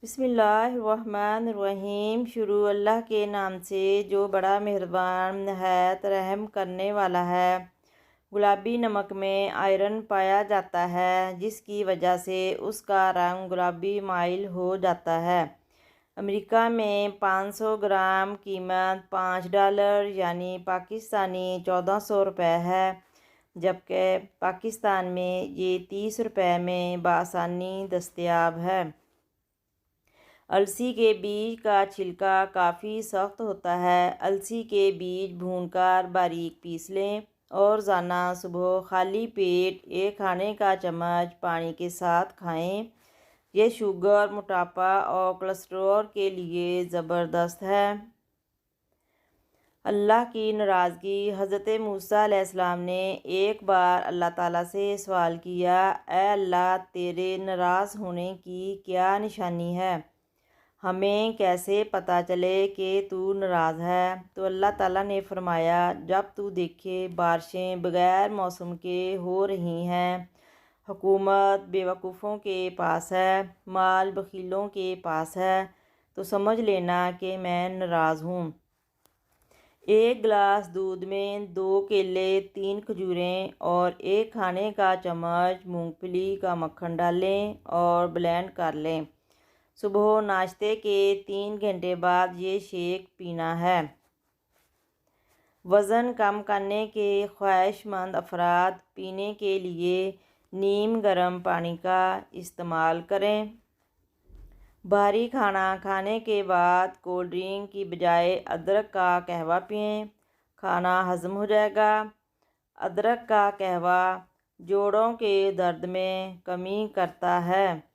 बिस्मिल्लाहिर्रहमानिर्रहीम। शुरू अल्लाह के नाम से जो बड़ा मेहरबान नहायत रहम करने वाला है। गुलाबी नमक में आयरन पाया जाता है, जिसकी वजह से उसका रंग गुलाबी माइल हो जाता है। अमेरिका में 500 ग्राम कीमत $5 यानी पाकिस्तानी 1400 रुपये है, जबकि पाकिस्तान में ये 30 रुपये में बआसानी दस्तयाब है। अलसी के बीज का छिलका काफ़ी सख्त होता है। अलसी के बीज भूनकर बारीक पीस लें और रोज़ाना सुबह खाली पेट एक खाने का चम्मच पानी के साथ खाएं। ये शुगर, मोटापा और कोलेस्ट्रॉल के लिए ज़बरदस्त है। अल्लाह की नाराज़गी। हज़रत मूसा अलैहिस्सलाम ने एक बार अल्लाह ताला से सवाल किया, ऐ अल्लाह, तेरे नाराज़ होने की क्या निशानी है? हमें कैसे पता चले कि तू नाराज़ है? तो अल्लाह ताला ने फरमाया, जब तू देखे बारिशें बग़ैर मौसम के हो रही हैं, हुकूमत बेवकूफ़ों के पास है, माल बखीलों के पास है, तो समझ लेना कि मैं नाराज़ हूँ। एक गिलास दूध में 2 केले, 3 खजूरें और एक खाने का चम्मच मूंगफली का मक्खन डालें और ब्लेंड कर लें। सुबह नाश्ते के 3 घंटे बाद ये शेक पीना है। वज़न कम करने के ख्वाहिशमंद अफराद पीने के लिए नीम गर्म पानी का इस्तेमाल करें। भारी खाना खाने के बाद कोल्ड ड्रिंक की बजाय अदरक का कहवा पिएं, खाना हज़म हो जाएगा। अदरक का कहवा जोड़ों के दर्द में कमी करता है।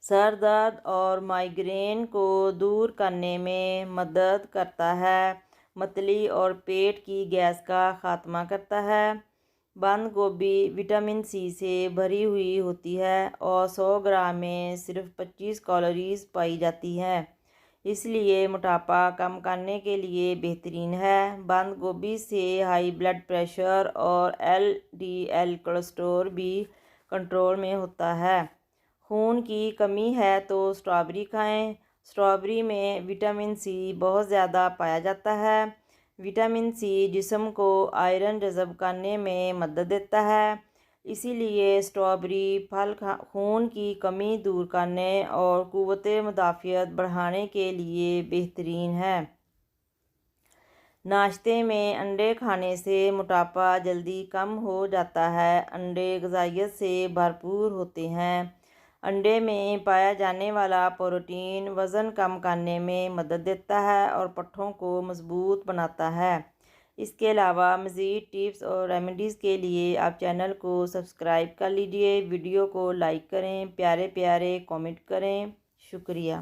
सर दर्द और माइग्रेन को दूर करने में मदद करता है। मतली और पेट की गैस का ख़ात्मा करता है। बंद गोभी विटामिन सी से भरी हुई होती है और 100 ग्राम में सिर्फ 25 कैलोरीज पाई जाती है, इसलिए मोटापा कम करने के लिए बेहतरीन है। बंद गोभी से हाई ब्लड प्रेशर और LDL कोलेस्ट्रॉल भी कंट्रोल में होता है। खून की कमी है तो स्ट्रॉबेरी खाएं। स्ट्रॉबेरी में विटामिन सी बहुत ज़्यादा पाया जाता है। विटामिन सी जिस्म को आयरन जज़ब करने में मदद देता है, इसीलिए स्ट्रॉबेरी फल खून की कमी दूर करने और क़ुव्वत मुदाफ़ियत बढ़ाने के लिए बेहतरीन है। नाश्ते में अंडे खाने से मोटापा जल्दी कम हो जाता है। अंडे ग़िज़ाइयत से भरपूर होते हैं। अंडे में पाया जाने वाला प्रोटीन वज़न कम करने में मदद देता है और पट्ठों को मज़बूत बनाता है। इसके अलावा मज़ीद टिप्स और रेमेडीज़ के लिए आप चैनल को सब्सक्राइब कर लीजिए। वीडियो को लाइक करें, प्यारे प्यारे कमेंट करें। शुक्रिया।